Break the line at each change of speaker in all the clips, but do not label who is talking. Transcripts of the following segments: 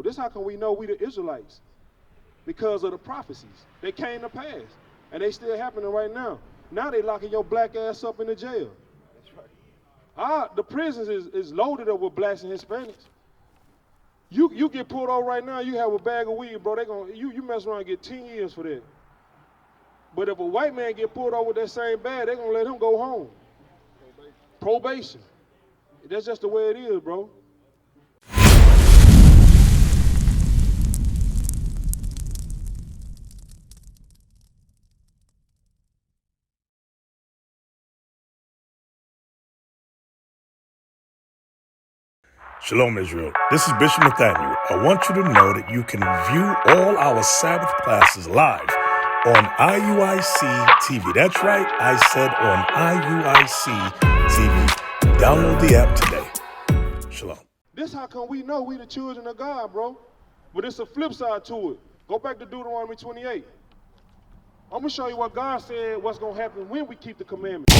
This is how come we know we the Israelites. Because of the prophecies. They came to pass. And they still happening right now. Now they locking your black ass up in the jail. That's right. The prisons is loaded up with blacks and Hispanics. You get pulled over right now, you have a bag of weed, bro. You mess around and get 10 years for that. But if a white man get pulled over with that same bag, they're gonna let him go home. Probation. That's just the way it is, bro.
Shalom, Israel. This is Bishop Nathaniel. I want you to know that you can view all our Sabbath classes live on IUIC TV. That's right, I said on IUIC TV. Download the app today. Shalom.
This how come we know we the children of God, bro. But it's a flip side to it. Go back to Deuteronomy 28. I'm going to show you what God said, what's going to happen when we keep the commandments.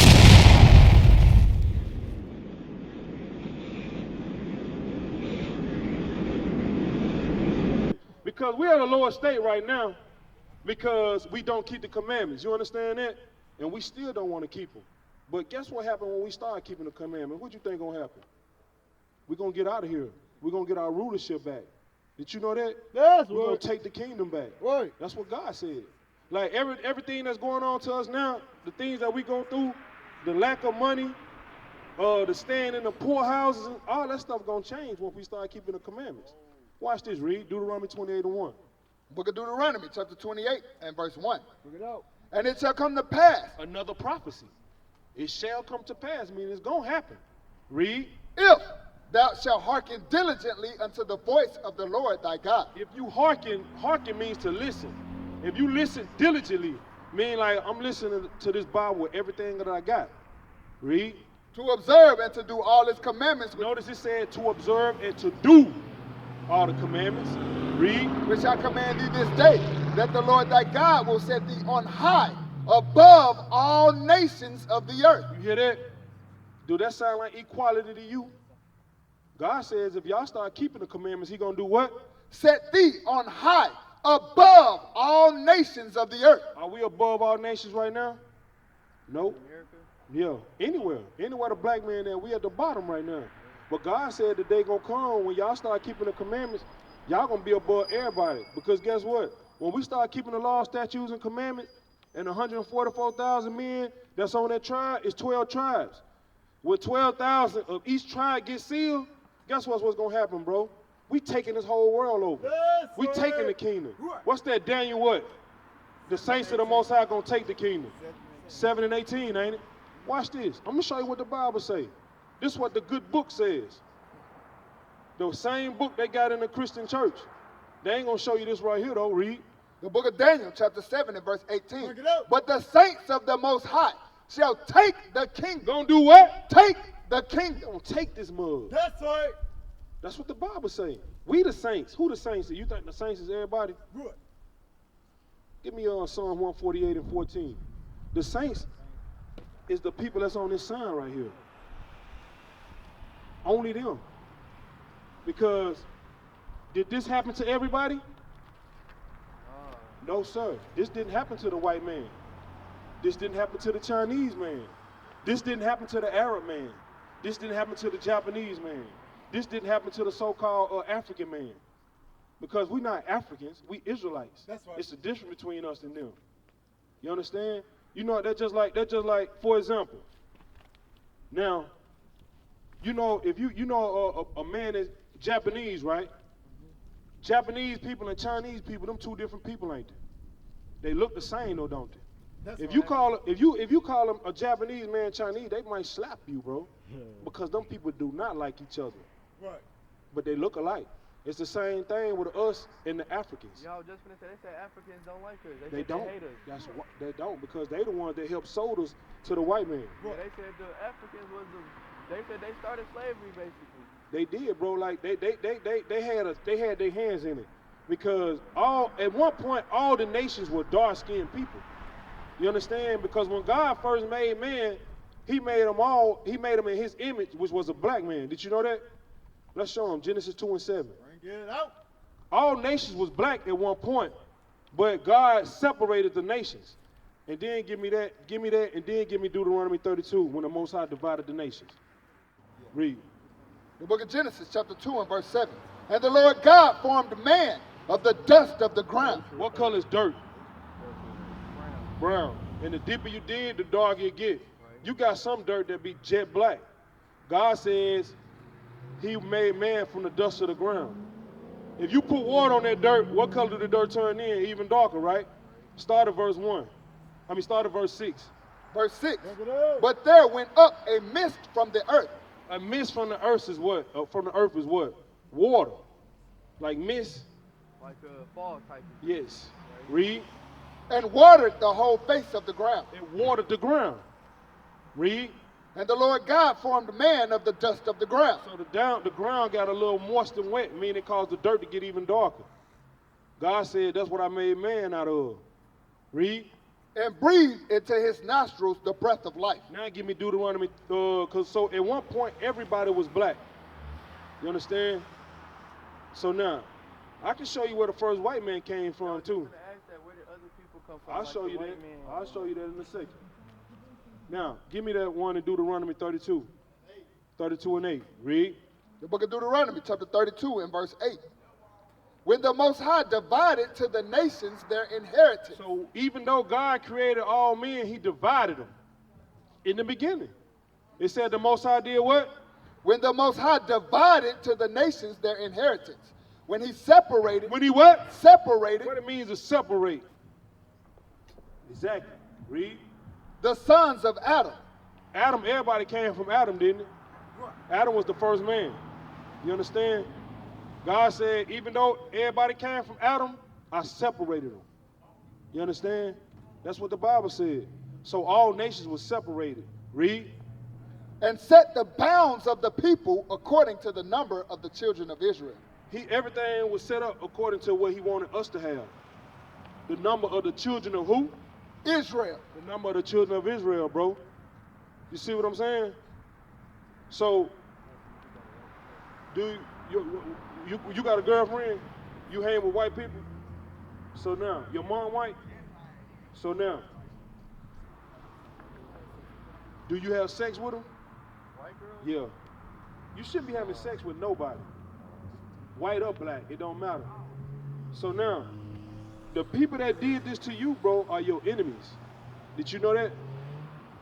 Because we're at a lower state right now because we don't keep the commandments. You understand that? And we still don't want to keep them. But guess what happened when we start keeping the commandments? What do you think going to happen? We're going to get out of here. We're going to get our rulership back. Did you know that?
Yes,
we're going to take the kingdom back.
Right.
That's what God said. Like everything that's going on to us now, the things that we go through, the lack of money, the staying in the poorhouses, all that stuff going to change once we start keeping the commandments. Watch this, read Deuteronomy 28:1.
Book of Deuteronomy, chapter 28 and verse 1.
Look it out.
And it shall come to pass.
Another prophecy. It shall come to pass, meaning it's going to happen. Read.
If thou shalt hearken diligently unto the voice of the Lord thy God.
If you hearken means to listen. If you listen diligently, mean like I'm listening to this Bible with everything that I got. Read.
To observe and to do all his commandments.
Notice it said to observe and to do all the commandments. Read.
Which I command thee this day, that the Lord thy God will set thee on high above all nations of the earth.
You hear that? Do that sound like equality to you? God says if y'all start keeping the commandments, he gonna do what?
Set thee on high above all nations of the earth.
Are we above all nations right now? No. Yeah, anywhere the black man there, we at the bottom right now. But God said the day gonna come when y'all start keeping the commandments, y'all gonna be above everybody. Because guess what? When we start keeping the law, statutes, and commandments, and 144,000 men that's on that tribe, it's 12 tribes. With 12,000 of each tribe get sealed, guess what's gonna happen, bro? We taking this whole world over.
Yes,
we taking the kingdom. What's that, Daniel what? The saints of the Most High gonna take the kingdom. 7 and 18, ain't it? Watch this. I'm gonna show you what the Bible say. This is what the good book says. The same book they got in the Christian church. They ain't gonna show you this right here though. Read.
The book of Daniel, chapter 7 and verse 18. But the saints of the Most High shall take the kingdom.
Gonna do what?
Take the kingdom.
Gonna take this mug.
That's right.
That's what the Bible say. We the saints. Who the saints? You think the saints is everybody?
Good.
Give me Psalm 148 and 14. The saints is the people that's on this sign right here. Only them. Because did this happen to everybody? No, sir. This didn't happen to the white man. This didn't happen to the Chinese man. This didn't happen to the Arab man. This didn't happen to the Japanese man. This didn't happen to the so-called African man. Because we're not Africans, we Israelites. That's right. It's the difference between us and them. You understand? You know, that's just like, for example, now, you know, if you know a man is Japanese, right? Japanese people and Chinese people, them two different people, ain't they? They look the same though, don't they? That's if right. If you call them a Japanese man Chinese, they might slap you, bro. Because them people do not like each other. Right. But they look alike. It's the same thing with us and the Africans.
Y'all just gonna say they say Africans don't like us.
They don't.
They hate us.
That's what they don't, because they the ones that helped sold us to the white man.
Yeah, they said the Africans was they said they started slavery basically.
They did, bro. Like they had their hands in it, because at one point all the nations were dark-skinned people. You understand? Because when God first made man, he made them in his image, which was a black man. Did you know that? Let's show them Genesis 2 and 7.
Get it out.
All nations was black at one point, but God separated the nations. And then give me that, and then give me Deuteronomy 32, when the Most High divided the nations. Read.
The book of Genesis, chapter 2 and verse 7. And the Lord God formed man of the dust of the ground.
What color is dirt? Brown. And the deeper you dig, the darker it get. You got some dirt that be jet black. God says he made man from the dust of the ground. If you put water on that dirt, what color do the dirt turn in? Even darker, right? Start at verse 6.
Verse 6. But there went up a mist from the earth.
A mist from the earth is what? From the earth is what? Water. Like mist.
Like a fall type of
Yes. Read.
And watered the whole face of the ground.
It watered the ground. Read.
And the Lord God formed man of the dust of the ground.
So the ground got a little moist and wet, meaning it caused the dirt to get even darker. God said, that's what I made man out of. Read.
And breathed into his nostrils the breath of life.
Now give me Deuteronomy, because so at one point everybody was black. You understand? So now, I can show you where the first white man came from too.
Where did other people come from?
I'll
like
show
the
you
white
that.
man?
I'll show you that in a second. Now, give me that one in Deuteronomy 32. 32 and 8. Read.
The book of Deuteronomy, chapter 32 and verse 8. When the Most High divided to the nations their inheritance.
So even though God created all men, he divided them in the beginning. It said the Most High did what?
When the Most High divided to the nations their inheritance. When he separated.
When he what?
Separated.
What it means to separate. Exactly. Read.
The sons of Adam.
Adam, everybody came from Adam, didn't it? Adam was the first man. You understand? God said, even though everybody came from Adam, I separated them. You understand? That's what the Bible said. So all nations were separated. Read.
And set the bounds of the people according to the number of the children of Israel.
Everything was set up according to what he wanted us to have. The number of the children of who?
Israel.
The number of the children of Israel, bro. You see what I'm saying? So, you got a girlfriend? You hang with white people? So now, your mom white? So now, do you have sex with them?
White girl?
Yeah. You shouldn't be having sex with nobody. White or black, it don't matter. So now, the people that did this to you, bro, are your enemies. Did you know that?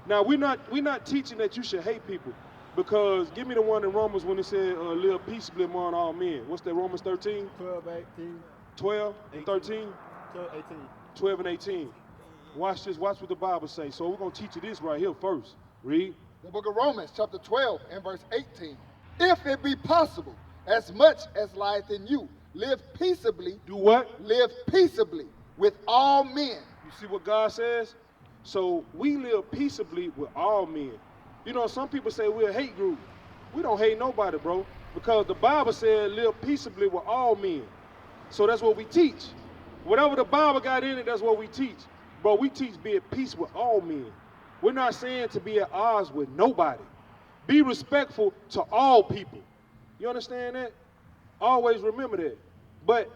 Now, we're not teaching that you should hate people, because give me the one in Romans when it said, live peaceably among all men. What's that, Romans 13?
12, 18.
12 and 13?
12, 18.
12 and 18. Watch this, watch what the Bible says. So we're going to teach you this right here first. Read.
The book of Romans, chapter 12 and verse 18. If it be possible, as much as lieth in you, live peaceably.
Do what?
Live peaceably with all men.
You see what God says? So we live peaceably with all men. You know, some people say we're a hate group. We don't hate nobody, bro, because the Bible said live peaceably with all men. So that's what we teach. Whatever the Bible got in it, that's what we teach. Bro, we teach be at peace with all men. We're not saying to be at odds with nobody. Be respectful to all people. You understand that? Always remember that. But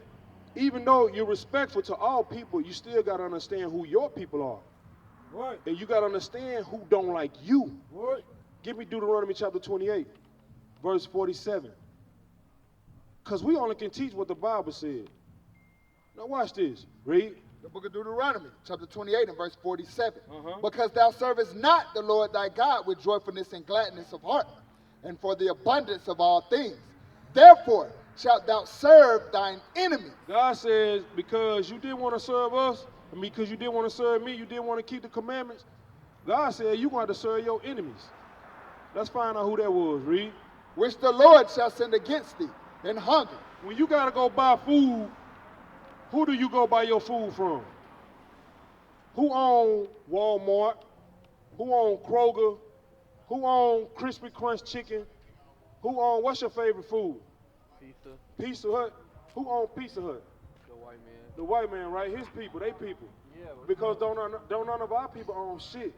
even though you're respectful to all people, you still got to understand who your people are.
Right.
And you got to understand who don't like you.
Right.
Give me Deuteronomy chapter 28, verse 47. Because we only can teach what the Bible said. Now watch this. Read.
The book of Deuteronomy, chapter 28 and verse 47.
Uh-huh.
Because thou servest not the Lord thy God with joyfulness and gladness of heart, and for the abundance of all things. Therefore shalt thou serve thine enemy.
God says, because you didn't want to serve us, and because you didn't want to serve me, you didn't want to keep the commandments, God said you're going to serve your enemies. Let's find out who that was. Read.
Which the Lord shall send against thee in hunger.
When you got to go buy food, who do you go buy your food from? Who own Walmart? Who own Kroger? Who own Crispy Crunch chicken? Who own, what's your favorite food?
Pizza.
Pizza Hut? Who own Pizza Hut?
The white man.
The white man, right? His people, they people.
Yeah.
Because don't none of our people own shit.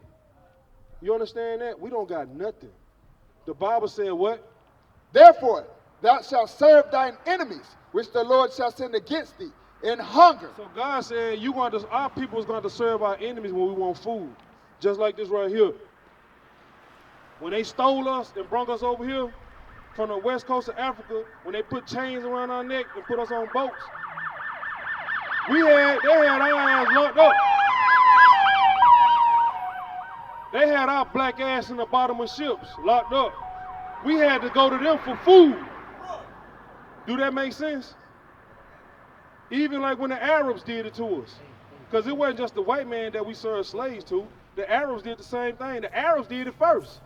You understand that? We don't got nothing. The Bible said what?
Therefore thou shalt serve thine enemies, which the Lord shall send against thee, in hunger.
So God said our people is going to serve our enemies when we want food. Just like this right here. When they stole us and brought us over here from the west coast of Africa, when they put chains around our neck and put us on boats, they had our ass locked up. They had our black ass in the bottom of ships, locked up. We had to go to them for food. Do that make sense? Even like when the Arabs did it to us. Because it wasn't just the white man that we served slaves to. The Arabs did the same thing. The Arabs did it first.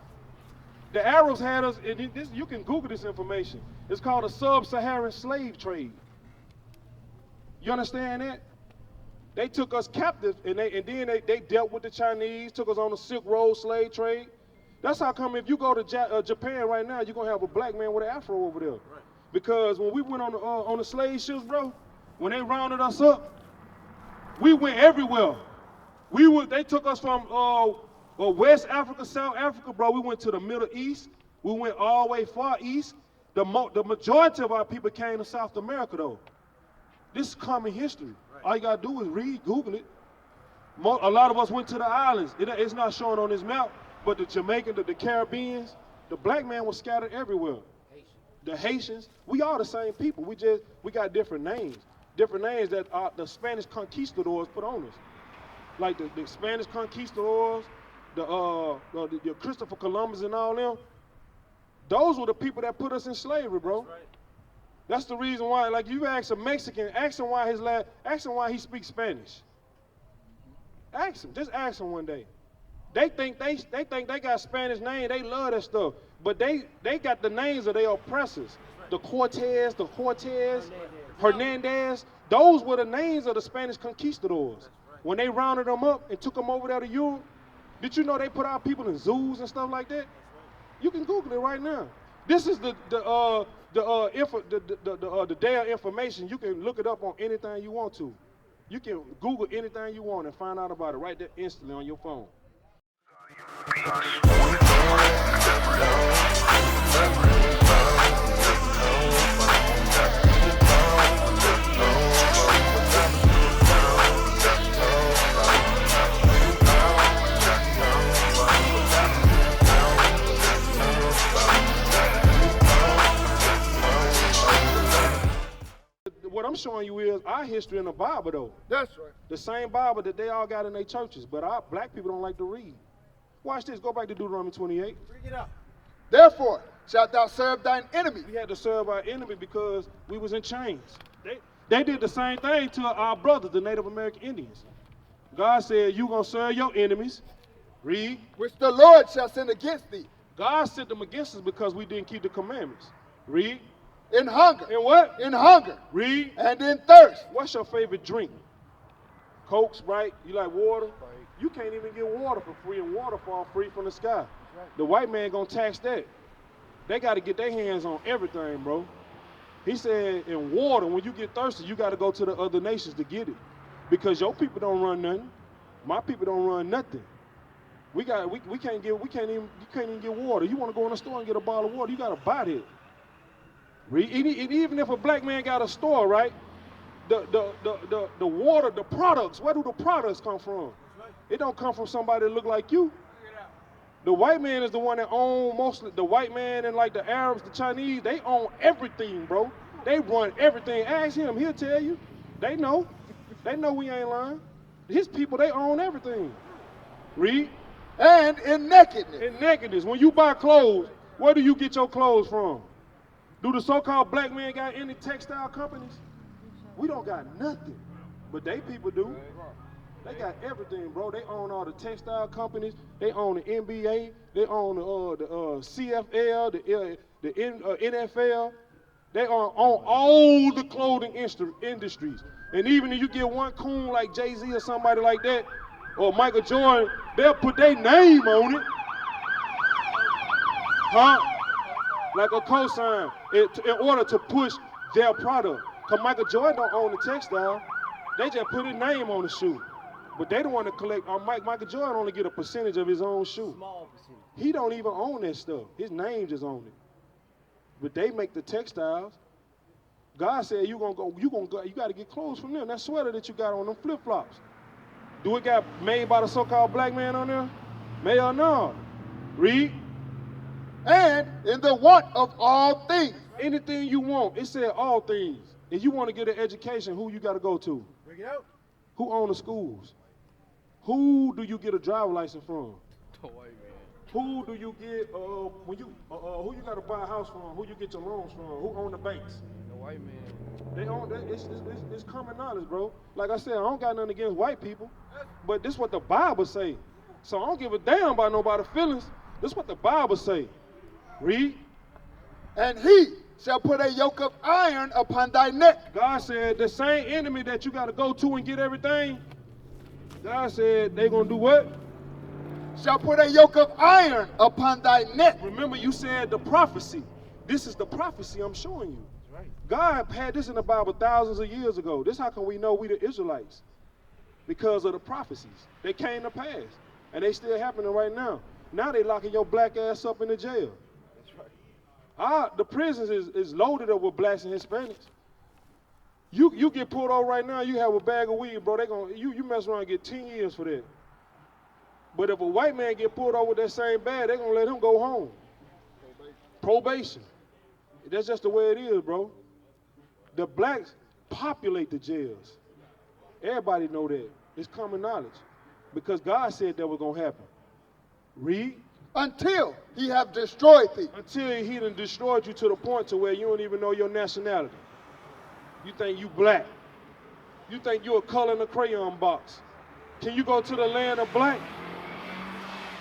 The Arabs had us, and you can Google this information. It's called a sub-Saharan slave trade. You understand that? They took us captive, and then they dealt with the Chinese, took us on the Silk Road slave trade. That's how come if you go to Japan right now, you're going to have a black man with an afro over there. Right. Because when we went on the slave ships, bro, when they rounded us up, we went everywhere. They took us from West Africa, South Africa, bro. We went to the Middle East. We went all the way far east. The majority of our people came to South America, though. This is common history. Right. All you got to do is read, Google it. A lot of us went to the islands. It's not shown on this map, but the Jamaicans, the Caribbeans, the black man was scattered everywhere. The Haitians, we all the same people. We got different names. Different names that the Spanish conquistadors put on us. Like the Spanish conquistadors, the Christopher Columbus and all them. Those were the people that put us in slavery, bro. That's right. That's the reason why. Like you ask a Mexican, ask him why he speaks Spanish. Ask him, just ask him one day. They think they got Spanish name. They love that stuff, but they got the names of their oppressors. The Cortez, Hernandez. Those were the names of the Spanish conquistadors. When they rounded them up and took them over there to Europe, did you know they put our people in zoos and stuff like that? You can Google it right now. This is the day of information. You can look it up on anything you want to. You can Google anything you want and find out about it right there instantly on your phone. What I'm showing you is our history in the Bible, though.
That's right.
The same Bible that they all got in their churches, but our black people don't like to read. Watch this. Go back to Deuteronomy 28.
Bring it up. Therefore shalt thou serve thine enemy.
We had to serve our enemy because we was in chains. They did the same thing to our brothers, the Native American Indians. God said, you going to serve your enemies. Read.
Which the Lord shall send against thee.
God sent them against us because we didn't keep the commandments. Read.
In hunger.
In what?
In hunger.
Read.
And in thirst.
What's your favorite drink? Coke, Sprite? You like water? You can't even get water for free, and water fall free from the sky. Right. The white man gonna tax that. They gotta get their hands on everything, bro. He said in water, when you get thirsty, you gotta go to the other nations to get it. Because your people don't run nothing. My people don't run nothing. You can't even get water. You wanna go in the store and get a bottle of water, you gotta buy it. Even if a black man got a store, right? The water, the products, where do the products come from? It don't come from somebody that look like you. The white man is the one that owns mostly, the white man and like the Arabs, the Chinese, they own everything, bro. They run everything. Ask him, he'll tell you. They know. They know we ain't lying. His people, they own everything. Read.
And in nakedness.
In nakedness. When you buy clothes, where do you get your clothes from? Do the so-called black man got any textile companies? We don't got nothing, but they people do. They got everything, bro. They own all the textile companies. They own the NBA. They own the CFL, the NFL. They own all the clothing industries. And even if you get one coon like Jay-Z or somebody like that, or Michael Jordan, they'll put their name on it. Huh? Like a cosign in order to push their product. Because Michael Jordan don't own the textile. They just put his name on the shoe. But they don't want to collect. Michael Jordan only get a percentage of his own shoe. Small percentage. He don't even own that stuff. His name just on it. but they make the textiles. God said you got to get clothes from them. That sweater that you got on, them flip-flops. Do it got made by the so-called black man on there? May or no? Read.
And in the want of all things.
Anything you want. It said all things. If you want to get an education, who you got to go to?
Bring it out.
Who own the schools? Who do you get a driver license from?
The white man.
Who do you get who you got to buy a house from? Who you get your loans from? Who own the banks?
The white man.
They own that. It's common knowledge, bro. Like I said, I don't got nothing against white people, but this is what the Bible say. So I don't give a damn about nobody's feelings. This is what the Bible say. Read.
And he shall put a yoke of iron upon thy neck.
God said the same enemy that you got to go to and get everything, God said they going to do what?
Shall put a yoke of iron upon thy neck.
Remember you said the prophecy. This is the prophecy I'm showing you.
Right.
God had this in the Bible thousands of years ago. This how can we know we the Israelites? Because of the prophecies. They came to pass. And they still happening right now. Now they locking your black ass up in the jail.
That's right.
The prisons is loaded up with blacks and Hispanics. You get pulled over right now, you have a bag of weed, bro. You mess around and get 10 years for that. But if a white man get pulled over with that same bag, they're gonna let him go home. Probation. That's just the way it is, bro. The blacks populate the jails. Everybody know that. It's common knowledge. Because God said that was gonna happen. Read.
Until he have destroyed thee.
Until he done destroyed you to the point to where you don't even know your nationality. You think you black. You think you a color in a crayon box. Can you go to the land of black?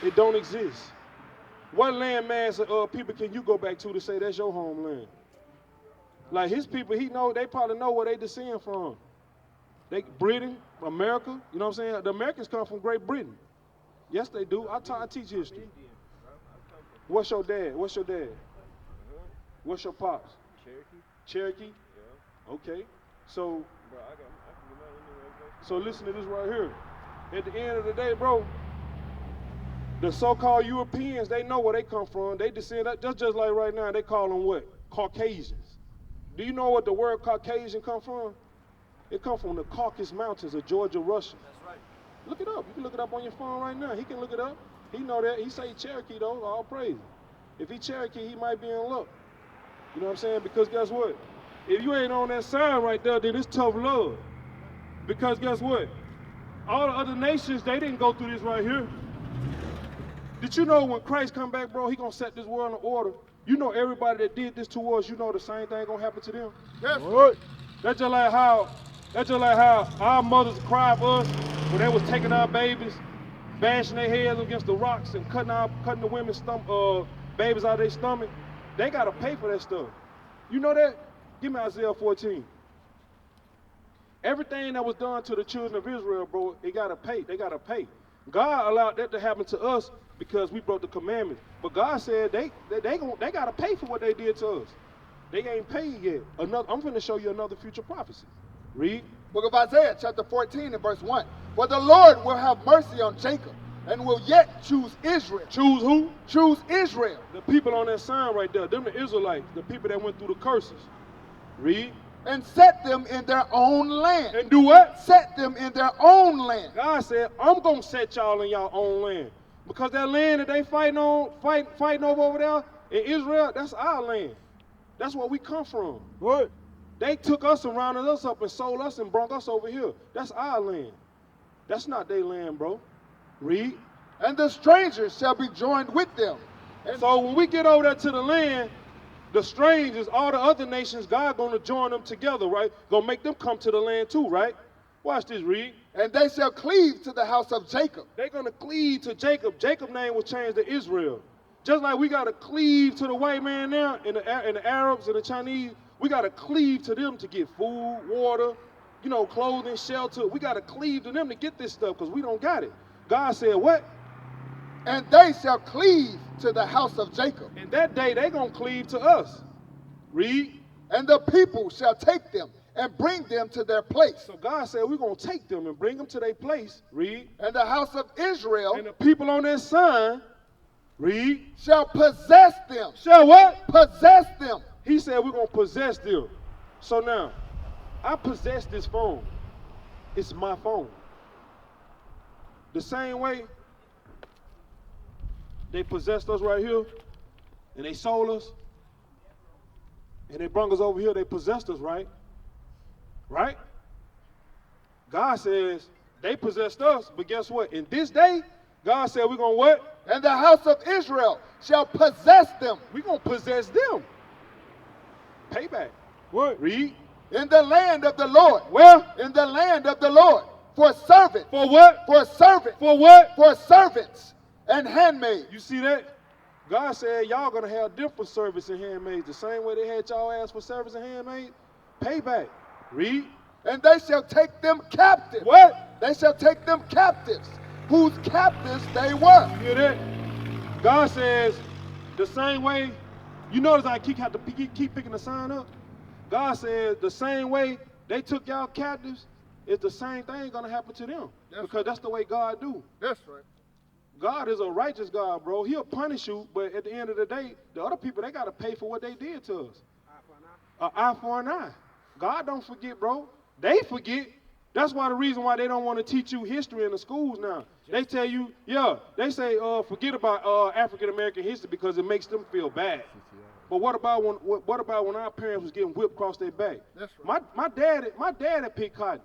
It don't exist. What landmass people can you go back to say that's your homeland? Like his people, they probably know where they descend from. They Britain, America, you know what I'm saying? The Americans come from Great Britain. Yes, they do. I teach history. What's your dad? What's your dad? What's your pops? Cherokee? Yeah. Okay. So, so listen to this right here. At the end of the day, bro, the so-called Europeans, they know where they come from. They descend, just like right now, they call them what? Caucasians. Do you know what the word Caucasian come from? It come from the Caucasus Mountains of Georgia, Russia.
That's right.
Look it up. You can look it up on your phone right now. He can look it up. He know that. He say Cherokee, though. All praise. If he Cherokee, he might be in luck. You know what I'm saying? Because guess what? If you ain't on that sign right there, then it's tough love. Because guess what? All the other nations, they didn't go through this right here. Did you know when Christ come back, bro, he gonna set this world in order? You know everybody that did this to us, you know the same thing gonna happen to them?
Yes.
What? That's just like how our mothers cried for us when they was taking our babies, bashing their heads against the rocks and cutting the women's babies out of their stomach. They gotta pay for that stuff. You know that? Give me Isaiah 14. Everything that was done to the children of Israel, bro, they gotta pay. They gotta pay. God allowed that to happen to us because we broke the commandments. But God said they gotta pay for what they did to us. They ain't paid yet. I'm going to show you another future prophecy. Read.
Book of Isaiah, chapter 14 and verse 1. For the Lord will have mercy on Jacob and will yet choose Israel.
Choose who?
Choose Israel.
The people on that sign right there, them the Israelites, the people that went through the curses. Read.
And set them in their own land.
And do what?
Set them in their own land.
God said, I'm going to set y'all in your own land. Because that land that they fighting over there in Israel, that's our land. That's where we come from.
What?
They took us and rounded us up and sold us and brought us over here. That's our land. That's not their land, bro. Read.
And the strangers shall be joined with them.
And so when we get over there to the land, the strangers, all the other nations, God gonna join them together, right? Gonna make them come to the land too, right? Watch this, read.
And they shall cleave to the house of Jacob.
They're gonna cleave to Jacob. Jacob's name was changed to Israel. Just like we gotta cleave to the white man now, and the Arabs and the Chinese, we gotta cleave to them to get food, water, clothing, shelter. We gotta cleave to them to get this stuff because we don't got it. God said what?
And they shall cleave to the house of Jacob.
And that day they gonna cleave to us. Read.
And the people shall take them and bring them to their place.
So God said we're gonna take them and bring them to their place. Read.
And the house of Israel.
And the people on that sign Read.
shall possess them.
Shall what?
Possess them.
He said we're going to possess them. So now, I possess this phone. It's my phone. The same way they possessed us right here, and they sold us, and they brought us over here, they possessed us, right? Right? God says they possessed us, but guess what? In this day, God said we're going to what?
And the house of Israel shall possess them.
We're going to possess them. Payback. What? Read.
In the land of the Lord.
Where?
In the land of the Lord. For servants.
For what?
For servants.
For what?
For servants and handmaids.
You see that? God said y'all going to have different service and handmaids. The same way they had y'all ask for service and handmaids. Payback. Read.
And they shall take them captive.
What?
They shall take them captives, whose captives they were.
You hear that? God says the same way. You notice I keep picking the sign up. God says the same way they took y'all captives, it's the same thing gonna happen to them. Because that's the way God do.
That's right.
God is a righteous God, bro. He'll punish you, but at the end of the day, the other people, they gotta pay for what they did to us. An eye for an eye. God don't forget, bro. They forget. That's why the reason why they don't want to teach you history in the schools now. They tell you, they say forget about African American history because it makes them feel bad. But what about when our parents was getting whipped across their back?
That's right.
My dad had picked cotton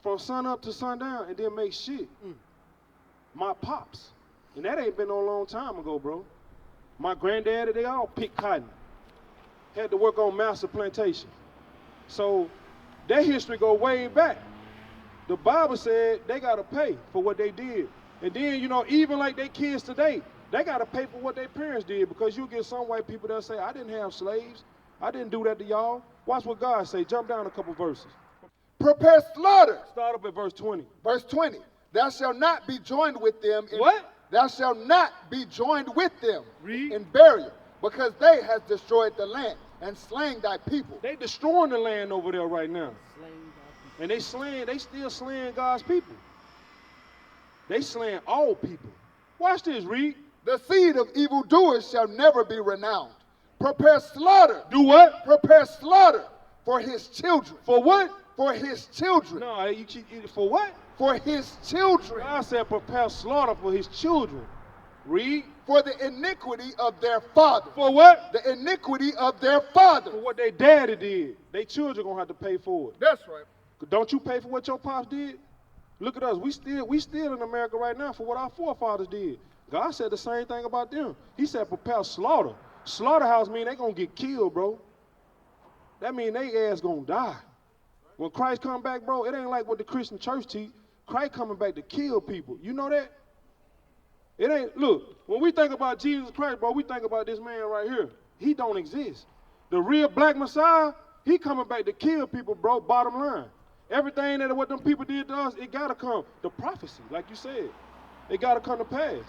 from sun up to sundown and didn't make shit. My pops, and that ain't been no long time ago, bro. My granddaddy, they all picked cotton. Had to work on master plantation. So their history go way back. The Bible said they got to pay for what they did. And then, even like they kids today, they got to pay for what their parents did, because you get some white people that say, I didn't have slaves. I didn't do that to y'all. Watch what God say. Jump down a couple verses.
Prepare slaughter.
Start up at verse 20.
Verse 20. Thou shalt not be joined with them.
What?
Thou shalt not be joined with them
Read.
in burial, because they have destroyed the land and slain thy people.
They destroying the land over there right now. And they still slaying God's people. They slaying all people. Watch this, read.
The seed of evildoers shall never be renowned. Prepare slaughter.
Do what?
Prepare slaughter for his children.
For what?
For his children.
No, for what?
For his children.
God said prepare slaughter for his children. Read.
For the iniquity of their father.
For what?
The iniquity of their father.
For what their daddy did. Their children gonna have to pay for it.
That's right.
Don't you pay for what your pops did? Look at us. We still in America right now for what our forefathers did. God said the same thing about them. He said prepare slaughter. Slaughterhouse mean they gonna get killed, bro. That mean they ass gonna die. When Christ come back, bro, it ain't like what the Christian church teach. Christ coming back to kill people. You know that? It ain't, look, when we think about Jesus Christ, bro, we think about this man right here. He don't exist. The real black Messiah, he coming back to kill people, bro, bottom line. Everything that what them people did to us, it gotta come. The prophecy, like you said, it gotta come to pass.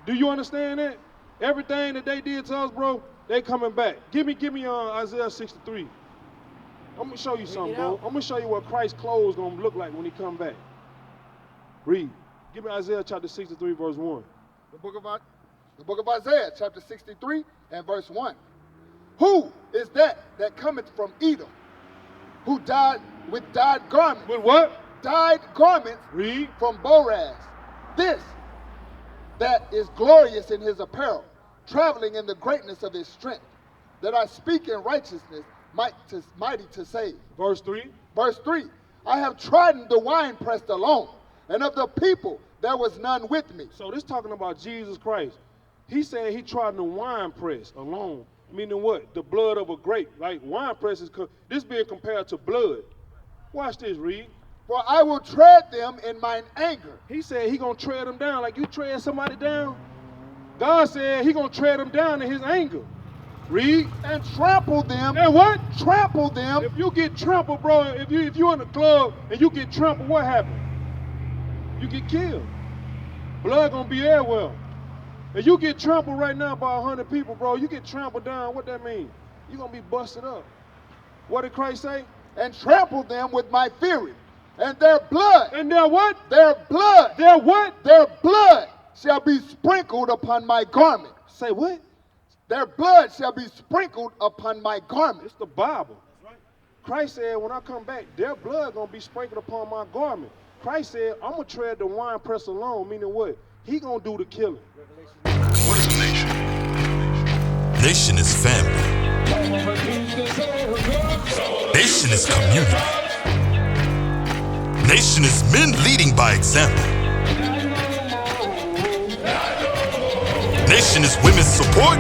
Do you understand that? Everything that they did to us, bro, they coming back. Give me Isaiah 63. I'm gonna show you something, bro. I'm gonna show you what Christ's clothes gonna look like when he come back. Read. Give me Isaiah chapter 63, verse 1.
The book of Isaiah, chapter 63 and verse 1. Who is that cometh from Edom, who died with dyed garments?
With what?
Dyed garments.
Read.
From Boraz. This that is glorious in his apparel, traveling in the greatness of his strength, that I speak in righteousness, mighty to save.
Verse 3.
Verse 3. I have trodden the winepress alone, and of the people there was none with me.
So this talking about Jesus Christ. He said he trodden the winepress alone. Meaning what? The blood of a grape. Like winepress is, this being compared to blood. Watch this, read.
For I will tread them in mine anger.
He said he gonna tread them down like you tread somebody down. God said he gonna tread them down in his anger. Read.
And trample them.
And what?
Trample them.
If you get trampled, bro, if you're in the club and you get trampled, what happens? You get killed. Blood gonna be everywhere. If you get trampled right now by 100 people, bro, you get trampled down, what that mean? You're gonna be busted up. What did Christ say?
And trample them with my fury. And their blood.
And their what?
Their blood.
Their what?
Their blood shall be sprinkled upon my garment.
Say what?
Their blood shall be sprinkled upon my garment.
It's the Bible. Christ said, when I come back, their blood gonna be sprinkled upon my garment. Christ said, I'm gonna tread the winepress alone, meaning what? He gonna do the killing.
What is a nation? Nation is family. Nation is community. Nation is men leading by example. Nation is women's support.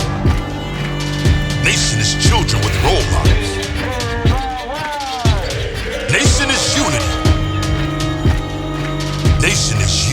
Nation is children with role models. Nation is unity. Nation is